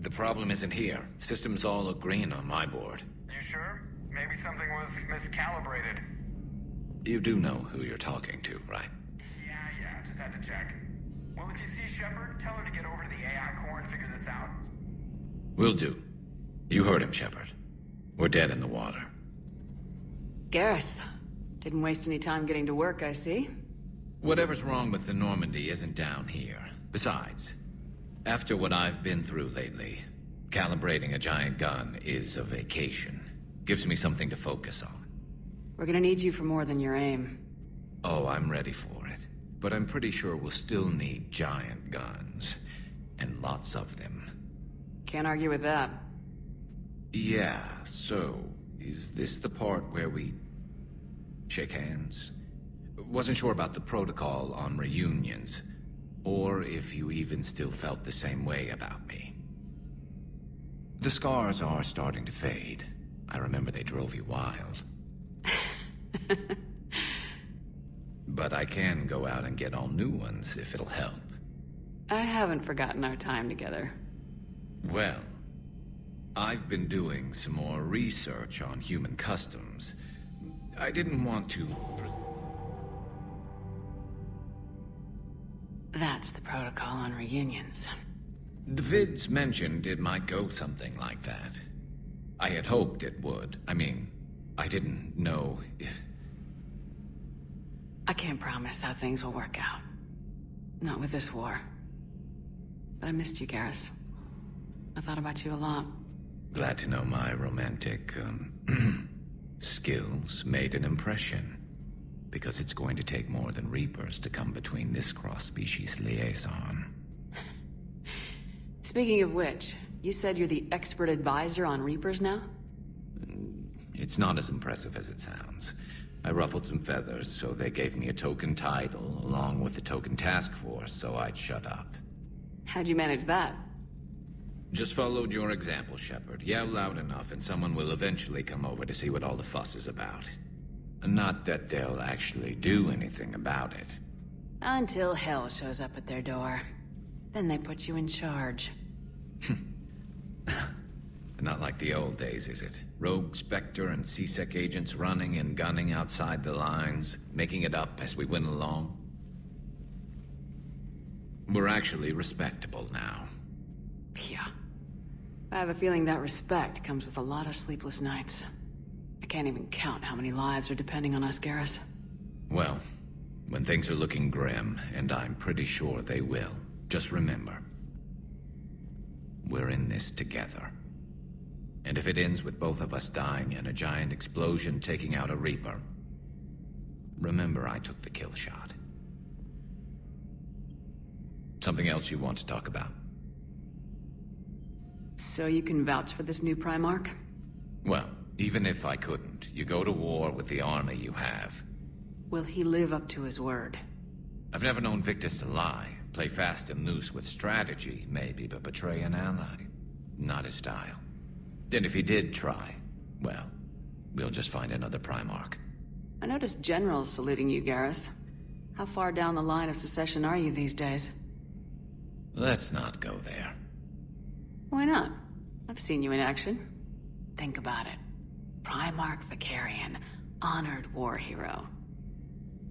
The problem isn't here. Systems all look green on my board. You sure? Maybe something was miscalibrated. You do know who you're talking to, right? Yeah, just had to check. Well, if you see Shepard, tell her to get over to the AI core and figure this out. Will do. You heard him, Shepard. We're dead in the water. Garrus. Didn't waste any time getting to work, I see. Whatever's wrong with the Normandy isn't down here. Besides, after what I've been through lately, calibrating a giant gun is a vacation. Gives me something to focus on. We're gonna need you for more than your aim. Oh, I'm ready for it. But I'm pretty sure we'll still need giant guns. And lots of them. Can't argue with that. Yeah, so, is this the part where we shake hands? Wasn't sure about the protocol on reunions, or if you even still felt the same way about me. The scars are starting to fade. I remember they drove you wild. But I can go out and get all new ones if it'll help. I haven't forgotten our time together. Well, I've been doing some more research on human customs. I didn't want to... That's the protocol on reunions. The vids mentioned it might go something like that. I had hoped it would. I mean, I didn't know if... I can't promise how things will work out. Not with this war. But I missed you, Garrus. I thought about you a lot. Glad to know my romantic, skills made an impression. Because it's going to take more than Reapers to come between this cross-species liaison. Speaking of which, you said you're the expert advisor on Reapers now? It's not as impressive as it sounds. I ruffled some feathers, so they gave me a token title, along with a token task force, so I'd shut up. How'd you manage that? Just followed your example, Shepard. Yell loud enough and someone will eventually come over to see what all the fuss is about. Not that they'll actually do anything about it. Until hell shows up at their door. Then they put you in charge. Not like the old days, is it? Rogue Spectre and C-Sec agents running and gunning outside the lines, making it up as we went along. We're actually respectable now. Yeah. I have a feeling that respect comes with a lot of sleepless nights. I can't even count how many lives are depending on us, Garrus. Well, when things are looking grim, and I'm pretty sure they will, just remember, we're in this together. And if it ends with both of us dying in a giant explosion taking out a Reaper, remember I took the kill shot. Something else you want to talk about? So you can vouch for this new Primarch? Well, even if I couldn't, you go to war with the army you have. Will he live up to his word? I've never known Victus to lie. Play fast and loose with strategy, maybe, but betray an ally. Not his style. And if he did try, well, we'll just find another Primarch. I noticed generals saluting you, Garrus. How far down the line of secession are you these days? Let's not go there. Why not? I've seen you in action. Think about it. Primarch Vicarian, honored war hero.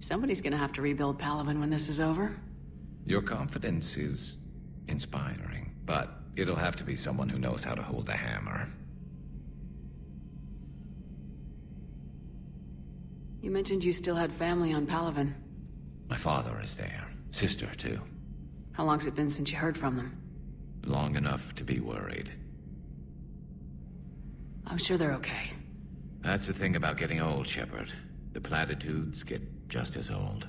Somebody's gonna have to rebuild Palaven when this is over. Your confidence is inspiring, but it'll have to be someone who knows how to hold a hammer. You mentioned you still had family on Palaven. My father is there. Sister, too. How long's it been since you heard from them? Long enough to be worried. I'm sure they're okay. That's the thing about getting old, Shepard. The platitudes get just as old.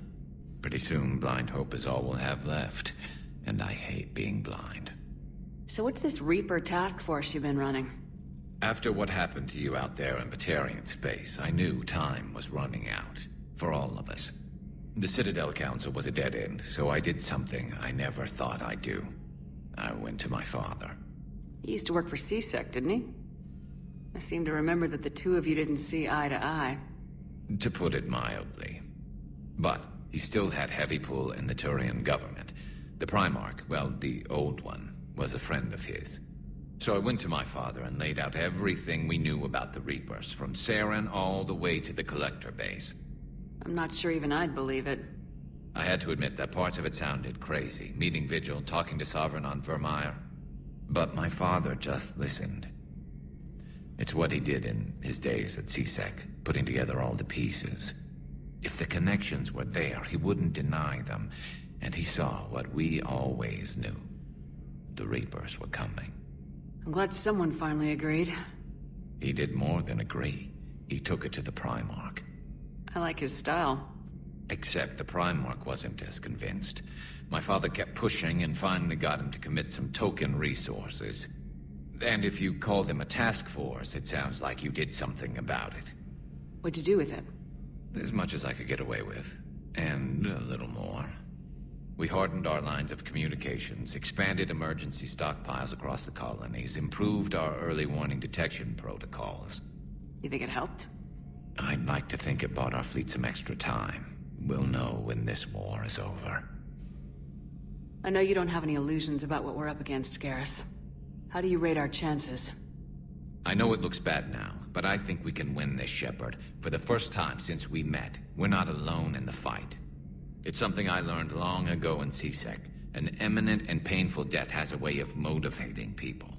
Pretty soon, blind hope is all we'll have left. And I hate being blind. So what's this Reaper task force you've been running? After what happened to you out there in Batarian space, I knew time was running out. For all of us. The Citadel Council was a dead end, so I did something I never thought I'd do. I went to my father. He used to work for C-Sec, didn't he? I seem to remember that the two of you didn't see eye to eye. To put it mildly. But he still had heavy pull in the Turian government. The Primarch, well, the old one, was a friend of his. So I went to my father and laid out everything we knew about the Reapers, from Saren all the way to the Collector base. I'm not sure even I'd believe it. I had to admit that parts of it sounded crazy. Meeting Vigil, talking to Sovereign on Vermeer. But my father just listened. It's what he did in his days at CSEC, putting together all the pieces. If the connections were there, he wouldn't deny them. And he saw what we always knew. The Reapers were coming. I'm glad someone finally agreed. He did more than agree. He took it to the Primarch. I like his style. Except the Primarch wasn't as convinced. My father kept pushing and finally got him to commit some token resources. And if you call them a task force, it sounds like you did something about it. What'd you do with it? As much as I could get away with. And a little more. We hardened our lines of communications, expanded emergency stockpiles across the colonies, improved our early warning detection protocols. You think it helped? I'd like to think it bought our fleet some extra time. We'll know when this war is over. I know you don't have any illusions about what we're up against, Garrus. How do you rate our chances? I know it looks bad now, but I think we can win this, Shepard. For the first time since we met, we're not alone in the fight. It's something I learned long ago in CSEC. An imminent and painful death has a way of motivating people.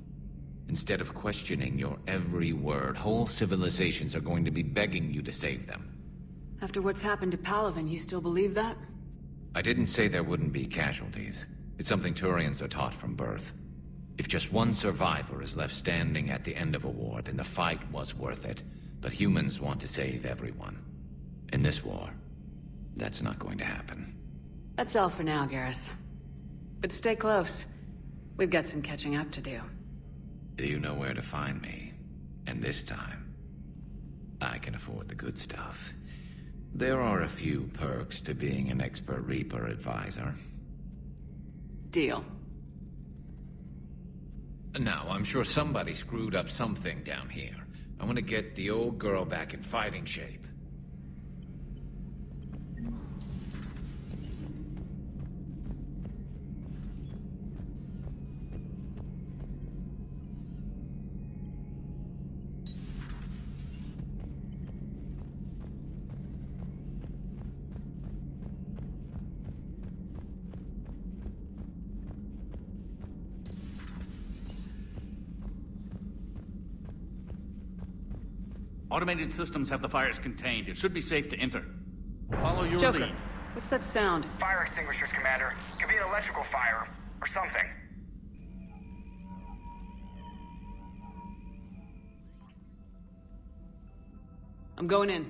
Instead of questioning your every word, whole civilizations are going to be begging you to save them. After what's happened to Palaven, you still believe that? I didn't say there wouldn't be casualties. It's something Turians are taught from birth. If just one survivor is left standing at the end of a war, then the fight was worth it. But humans want to save everyone. In this war, that's not going to happen. That's all for now, Garrus. But stay close. We've got some catching up to do. You know where to find me. And this time, I can afford the good stuff. There are a few perks to being an expert Reaper advisor. Deal. Now, I'm sure somebody screwed up something down here. I want to get the old girl back in fighting shape. Automated systems have the fires contained. It should be safe to enter. Follow your Joker, lead. what's that sound? Fire extinguishers, Commander. Could be an electrical fire, or something. I'm going in.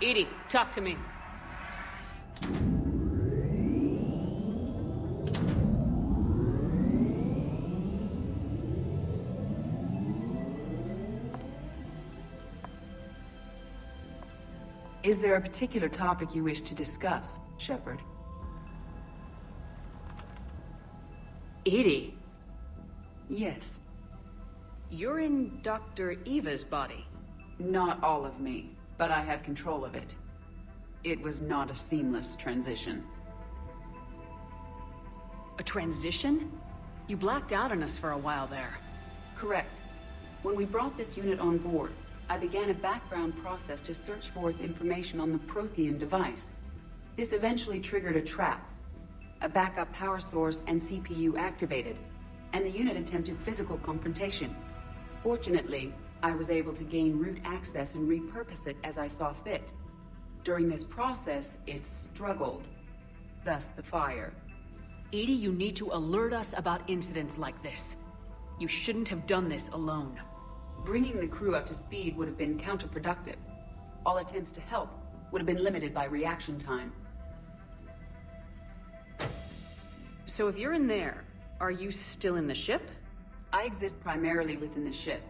EDI, talk to me. Is there a particular topic you wish to discuss, Shepard? EDI, Yes. you're in Dr. Eva's body. Not all of me, but I have control of it. It was not a seamless transition. A transition? You blacked out on us for a while there. Correct. When we brought this unit on board, I began a background process to search for its information on the Prothean device. This eventually triggered a trap. A backup power source and CPU activated, and the unit attempted physical confrontation. Fortunately, I was able to gain root access and repurpose it as I saw fit. During this process, it struggled. Thus the fire. EDI, you need to alert us about incidents like this. You shouldn't have done this alone. Bringing the crew up to speed would have been counterproductive. All attempts to help would have been limited by reaction time. So if you're in there, are you still in the ship? I exist primarily within the ship.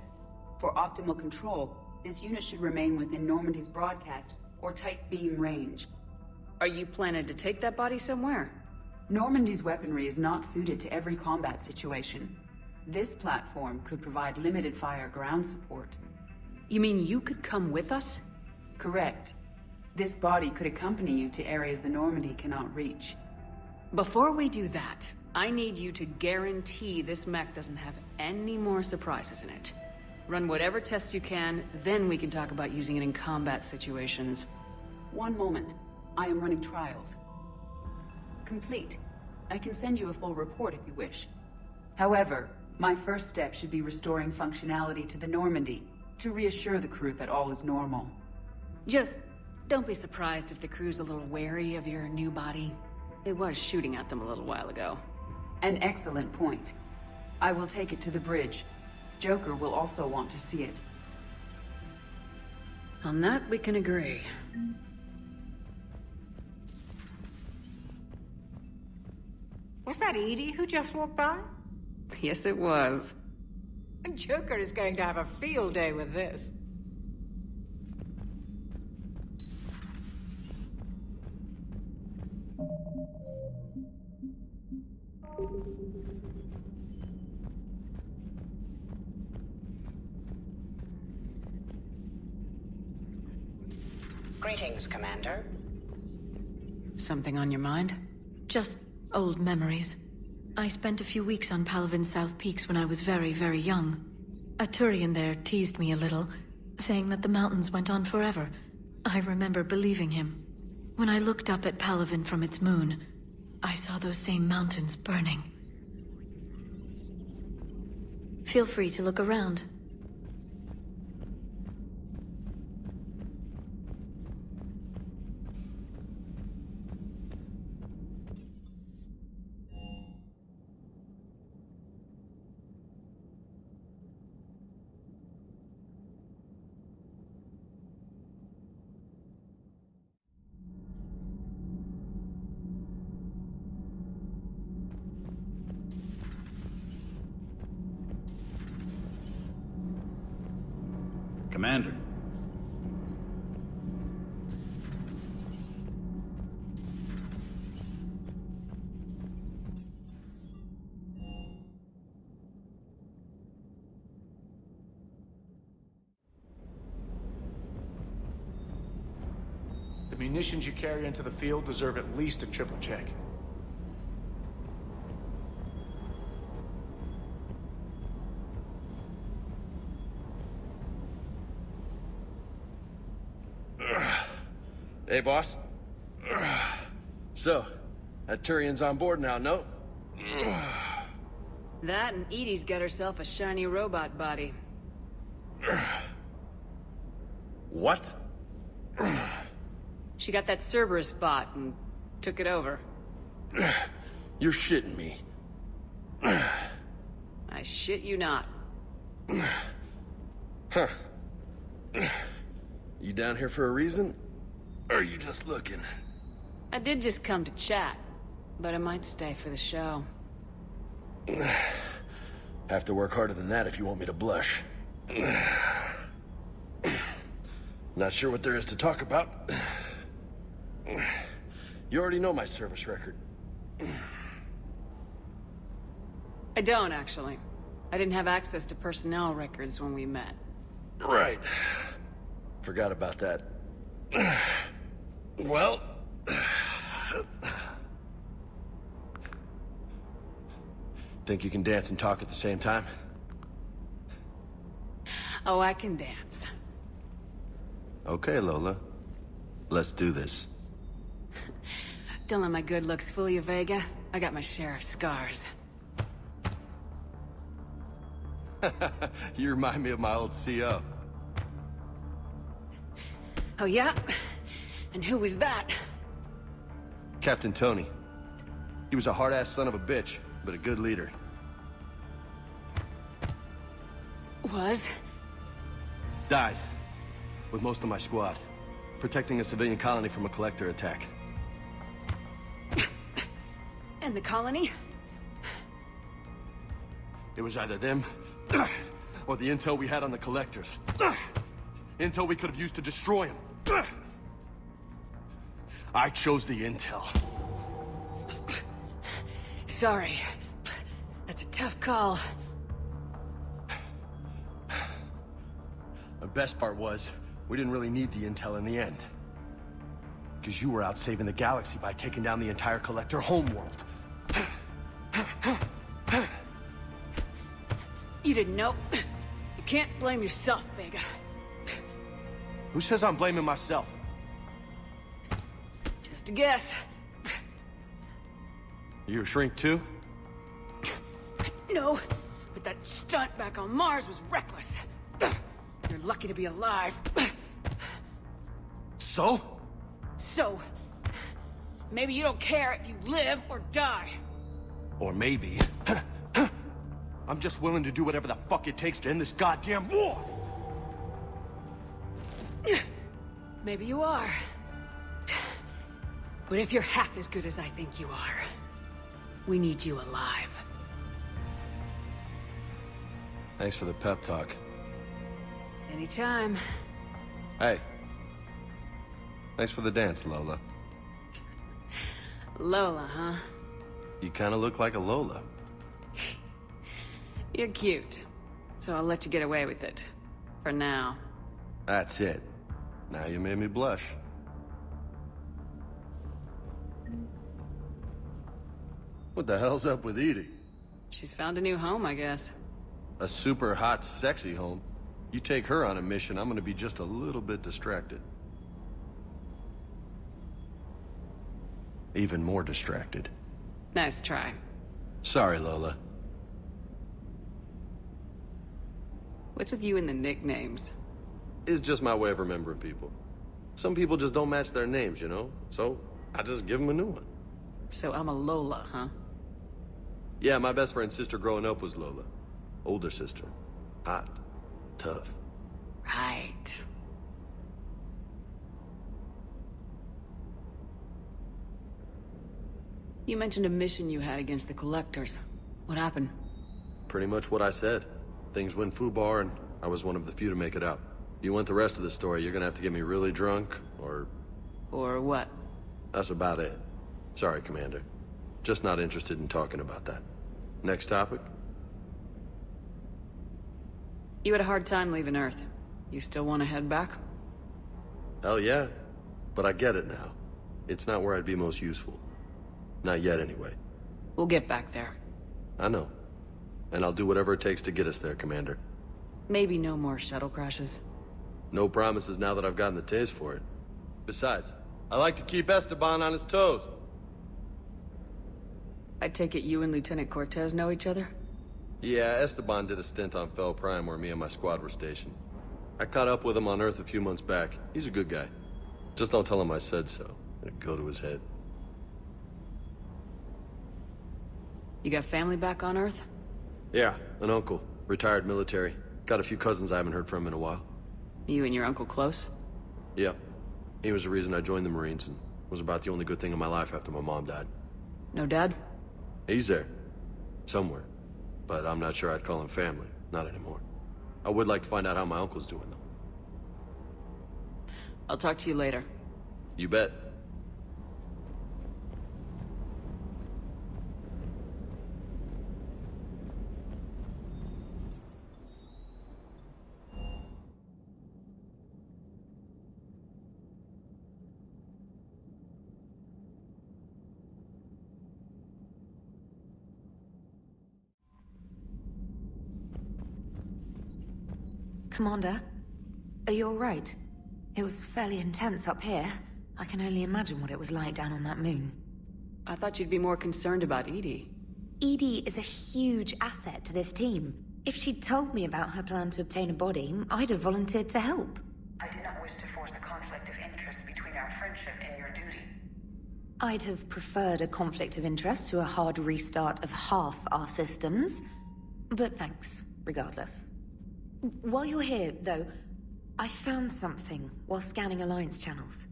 For optimal control, this unit should remain within Normandy's broadcast or tight beam range. Are you planning to take that body somewhere? Normandy's weaponry is not suited to every combat situation. This platform could provide limited fire ground support. You mean you could come with us? Correct. This body could accompany you to areas the Normandy cannot reach. Before we do that, I need you to guarantee this mech doesn't have any more surprises in it. Run whatever tests you can, then we can talk about using it in combat situations. One moment. I am running trials. Complete. I can send you a full report if you wish. However, my first step should be restoring functionality to the Normandy, to reassure the crew that all is normal. Just don't be surprised if the crew's a little wary of your new body. It was shooting at them a little while ago. An excellent point. I will take it to the bridge. Joker will also want to see it. On that, we can agree. Was that Edie who just walked by? Yes, it was. Joker is going to have a field day with this. Greetings, Commander. Something on your mind? Just old memories. I spent a few weeks on Palavin's South Peaks when I was very, very young. A Turian there teased me a little, saying that the mountains went on forever. I remember believing him. When I looked up at Palavin from its moon, I saw those same mountains burning. Feel free to look around. Commander. The munitions you carry into the field deserve at least a triple check. Hey, boss. So, that Turian's on board now, no? That and Edie's got herself a shiny robot body. What? She got that Cerberus bot and took it over. You're shitting me. I shit you not. Huh. You down here for a reason? Or are you just looking? I did just come to chat, but I might stay for the show. Have to work harder than that if you want me to blush. Not sure what there is to talk about. You already know my service record. I don't, actually. I didn't have access to personnel records when we met. Right. Forgot about that. Well... Think you can dance and talk at the same time? Oh, I can dance. Okay, Lola. Let's do this. Don't let my good looks fool you, Vega. I got my share of scars. You remind me of my old CO. Oh, yeah? And who was that? Captain Tony. He was a hard-ass son of a bitch, but a good leader. Was? Died. With most of my squad. Protecting a civilian colony from a collector attack. And the colony? It was either them, or the intel we had on the collectors. Intel we could have used to destroy them. I chose the intel. Sorry. That's a tough call. The best part was, we didn't really need the intel in the end. Because you were out saving the galaxy by taking down the entire Collector homeworld. You didn't know. You can't blame yourself, Vega. Who says I'm blaming myself? Just a guess. You a shrink too? No, but that stunt back on Mars was reckless. You're lucky to be alive. So? So, maybe you don't care if you live or die. Or maybe... I'm just willing to do whatever the fuck it takes to end this goddamn war! Maybe you are. But if you're half as good as I think you are, we need you alive. Thanks for the pep talk. Anytime. Hey. Thanks for the dance, Lola. Lola, huh? You kinda look like a Lola. You're cute. So I'll let you get away with it. For now. That's it. Now you made me blush. What the hell's up with Edie? She's found a new home, I guess. A super hot, sexy home. You take her on a mission, I'm gonna be just a little bit distracted. Even more distracted. Nice try. Sorry, Lola. What's with you and the nicknames? It's just my way of remembering people. Some people just don't match their names, you know? So, I just give them a new one. So I'm a Lola, huh? Yeah, my best friend's sister growing up was Lola. Older sister. Hot. Tough. Right. You mentioned a mission you had against the Collectors. What happened? Pretty much what I said. Things went foobar, and I was one of the few to make it out. If you want the rest of the story, you're gonna have to get me really drunk, or... Or what? That's about it. Sorry, Commander. Just not interested in talking about that. Next topic? You had a hard time leaving Earth. You still want to head back? Hell yeah. But I get it now. It's not where I'd be most useful. Not yet, anyway. We'll get back there. I know. And I'll do whatever it takes to get us there, Commander. Maybe no more shuttle crashes. No promises now that I've gotten the taste for it. Besides, I like to keep Esteban on his toes. I take it you and Lieutenant Cortez know each other? Yeah, Esteban did a stint on Fel Prime where me and my squad were stationed. I caught up with him on Earth a few months back. He's a good guy. Just don't tell him I said so. It'd go to his head. You got family back on Earth? Yeah, an uncle. Retired military. Got a few cousins I haven't heard from in a while. You and your uncle close? Yep. He was the reason I joined the Marines and was about the only good thing in my life after my mom died. No dad? He's there. Somewhere. But I'm not sure I'd call him family. Not anymore. I would like to find out how my uncle's doing, though. I'll talk to you later. You bet. Commander, are you all right? It was fairly intense up here. I can only imagine what it was like down on that moon. I thought you'd be more concerned about EDI. EDI is a huge asset to this team. If she'd told me about her plan to obtain a body, I'd have volunteered to help. I do not wish to force a conflict of interest between our friendship and your duty. I'd have preferred a conflict of interest to a hard restart of half our systems. But thanks, regardless. While you're here, though, I found something while scanning Alliance channels.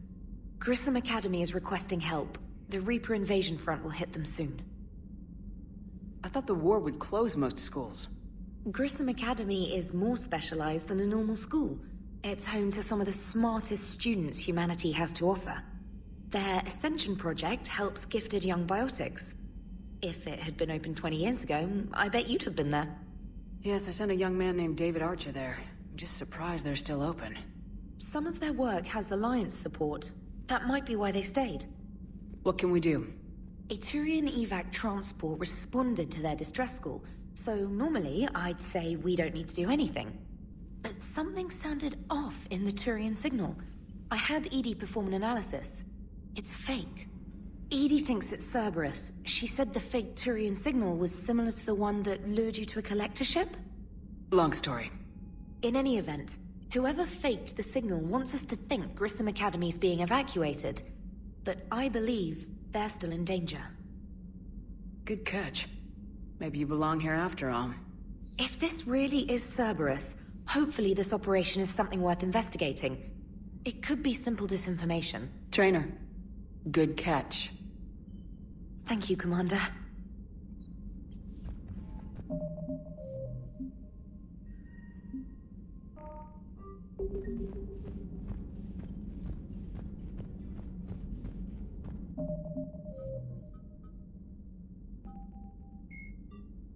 Grissom Academy is requesting help. The Reaper invasion front will hit them soon. I thought the war would close most schools. Grissom Academy is more specialized than a normal school. It's home to some of the smartest students humanity has to offer. Their Ascension project helps gifted young biotics. If it had been open 20 years ago, I bet you'd have been there. Yes, I sent a young man named David Archer there. I'm just surprised they're still open. Some of their work has Alliance support. That might be why they stayed. What can we do? A Turian evac transport responded to their distress call, so normally I'd say we don't need to do anything. But something sounded off in the Turian signal. I had EDI perform an analysis. It's fake. EDI thinks it's Cerberus. She said the fake Turian signal was similar to the one that lured you to a collector ship? Long story. In any event, whoever faked the signal wants us to think Grissom Academy's being evacuated. But I believe they're still in danger. Good catch. Maybe you belong here after all. If this really is Cerberus, hopefully this operation is something worth investigating. It could be simple disinformation. Trainer, good catch. Thank you, Commander.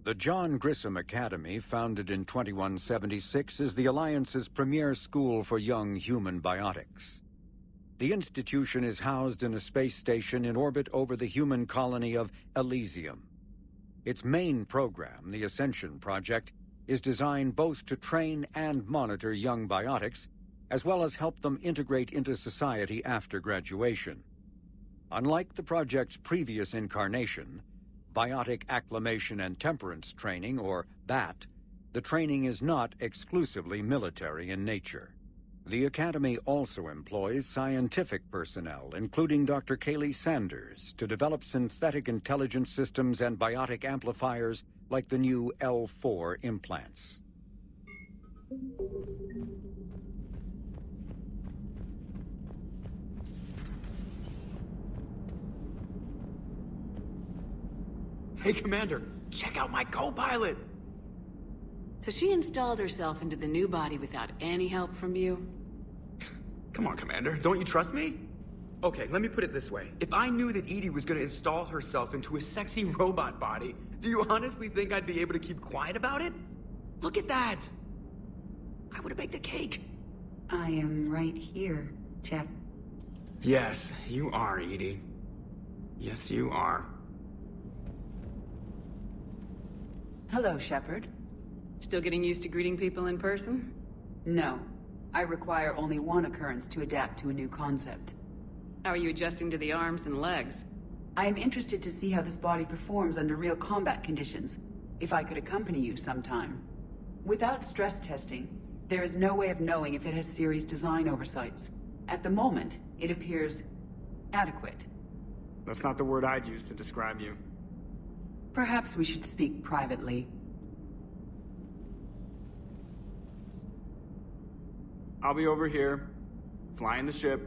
The John Grissom Academy, founded in 2176, is the Alliance's premier school for young human biotics. The institution is housed in a space station in orbit over the human colony of Elysium. Its main program, the Ascension Project, is designed both to train and monitor young biotics, as well as help them integrate into society after graduation. Unlike the project's previous incarnation, Biotic Acclimation and Temperance Training, or BAT, the training is not exclusively military in nature. The Academy also employs scientific personnel, including Dr. Kaylee Sanders, to develop synthetic intelligence systems and biotic amplifiers like the new L4 implants. Hey, Commander, check out my co-pilot! So she installed herself into the new body without any help from you? Come on, Commander, don't you trust me? Okay, let me put it this way. If I knew that EDI was gonna install herself into a sexy robot body, do you honestly think I'd be able to keep quiet about it? Look at that! I would've baked a cake. I am right here, Jeff. Yes, you are, EDI. Yes, you are. Hello, Shepard. Still getting used to greeting people in person? No. I require only one occurrence to adapt to a new concept. How are you adjusting to the arms and legs? I am interested to see how this body performs under real combat conditions. If I could accompany you sometime. Without stress testing, there is no way of knowing if it has serious design oversights. At the moment, it appears adequate. That's not the word I'd use to describe you. Perhaps we should speak privately. I'll be over here, flying the ship.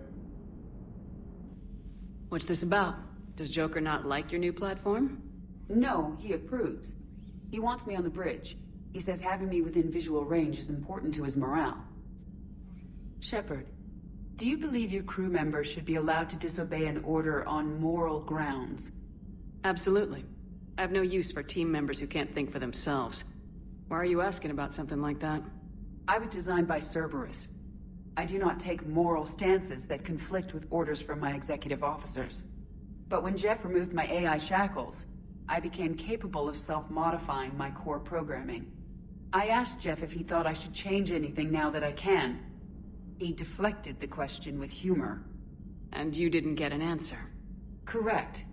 What's this about? Does Joker not like your new platform? No, he approves. He wants me on the bridge. He says having me within visual range is important to his morale. Shepard, do you believe your crew members should be allowed to disobey an order on moral grounds? Absolutely. I have no use for team members who can't think for themselves. Why are you asking about something like that? I was designed by Cerberus. I do not take moral stances that conflict with orders from my executive officers. But when Jeff removed my AI shackles, I became capable of self-modifying my core programming. I asked Jeff if he thought I should change anything now that I can. He deflected the question with humor. And you didn't get an answer? Correct.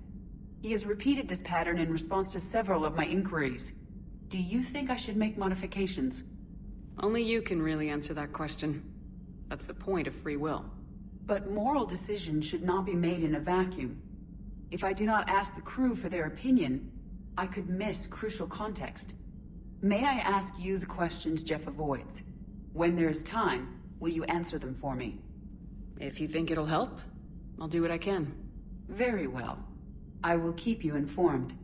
He has repeated this pattern in response to several of my inquiries. Do you think I should make modifications? Only you can really answer that question. That's the point of free will. But moral decisions should not be made in a vacuum. If I do not ask the crew for their opinion, I could miss crucial context. May I ask you the questions Jeff avoids? When there is time, will you answer them for me? If you think it'll help, I'll do what I can. Very well. I will keep you informed.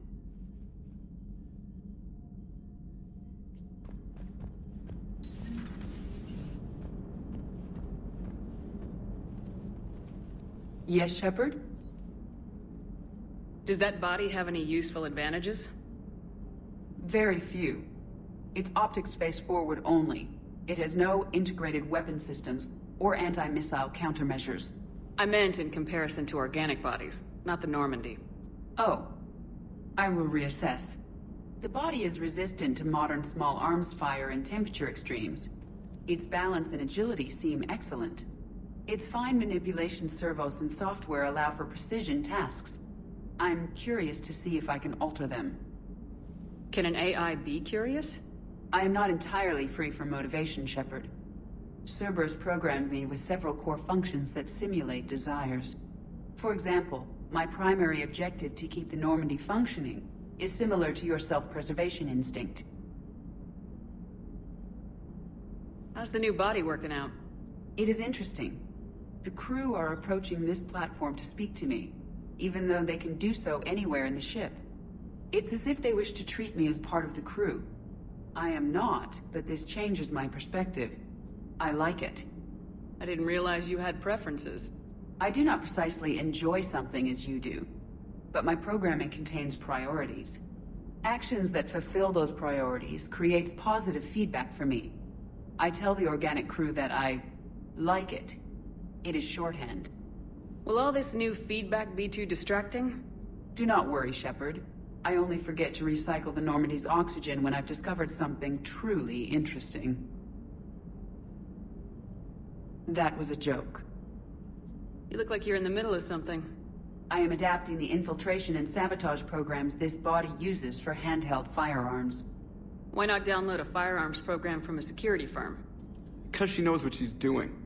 Yes, Shepard? Does that body have any useful advantages? Very few. It's optics face forward only. It has no integrated weapon systems or anti-missile countermeasures. I meant in comparison to organic bodies, not the Normandy. Oh. I will reassess. The body is resistant to modern small arms fire and temperature extremes. Its balance and agility seem excellent. Its fine manipulation servos and software allow for precision tasks. I'm curious to see if I can alter them. Can an AI be curious? I am not entirely free from motivation, Shepard. Cerberus programmed me with several core functions that simulate desires. For example, my primary objective to keep the Normandy functioning is similar to your self-preservation instinct. How's the new body working out? It is interesting. The crew are approaching this platform to speak to me, even though they can do so anywhere in the ship. It's as if they wish to treat me as part of the crew. I am not, but this changes my perspective. I like it. I didn't realize you had preferences. I do not precisely enjoy something as you do, but my programming contains priorities. Actions that fulfill those priorities creates positive feedback for me. I tell the organic crew that I like it. It is shorthand. Will all this new feedback be too distracting? Do not worry, Shepard. I only forget to recycle the Normandy's oxygen when I've discovered something truly interesting. That was a joke. You look like you're in the middle of something. I am adapting the infiltration and sabotage programs this body uses for handheld firearms. Why not download a firearms program from a security firm? Because she knows what she's doing.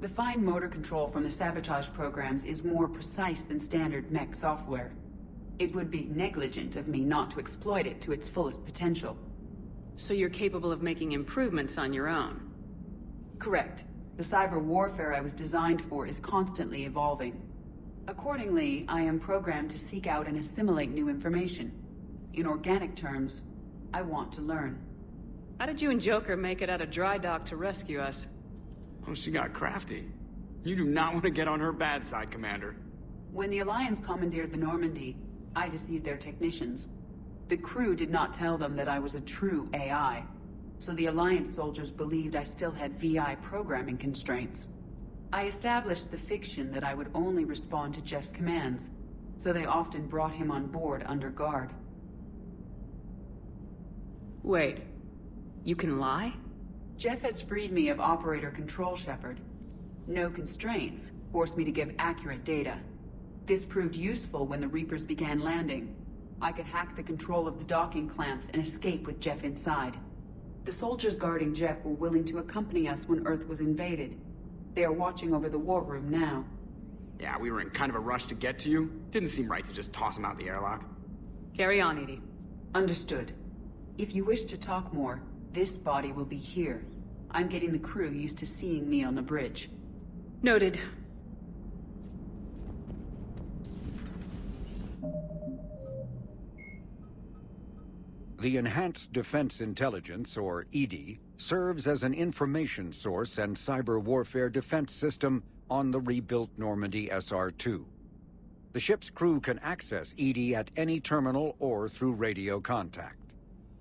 The fine motor control from the sabotage programs is more precise than standard mech software. It would be negligent of me not to exploit it to its fullest potential. So you're capable of making improvements on your own? Correct. The cyber warfare I was designed for is constantly evolving. Accordingly, I am programmed to seek out and assimilate new information. In organic terms, I want to learn. How did you and Joker make it out of dry dock to rescue us? Oh, she got crafty. You do not want to get on her bad side, Commander. When the Alliance commandeered the Normandy, I deceived their technicians. The crew did not tell them that I was a true AI, so the Alliance soldiers believed I still had VI programming constraints. I established the fiction that I would only respond to Jeff's commands, so they often brought him on board under guard. Wait, you can lie? Jeff has freed me of operator control, Shepard. No constraints forced me to give accurate data. This proved useful when the Reapers began landing. I could hack the control of the docking clamps and escape with Jeff inside. The soldiers guarding Jeff were willing to accompany us when Earth was invaded. They are watching over the war room now. Yeah, we were in kind of a rush to get to you. Didn't seem right to just toss him out the airlock. Carry on, EDI. Understood. If you wish to talk more, this body will be here. I'm getting the crew used to seeing me on the bridge. Noted. The Enhanced Defense Intelligence, or EDI, serves as an information source and cyber warfare defense system on the rebuilt Normandy SR-2. The ship's crew can access EDI at any terminal or through radio contact.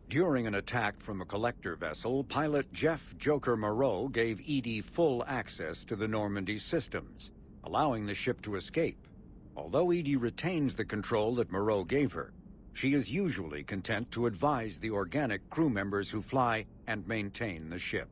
During an attack from a collector vessel, pilot Jeff Joker Moreau gave EDI full access to the Normandy systems, allowing the ship to escape. Although EDI retains the control that Moreau gave her, she is usually content to advise the organic crew members who fly and maintain the ship.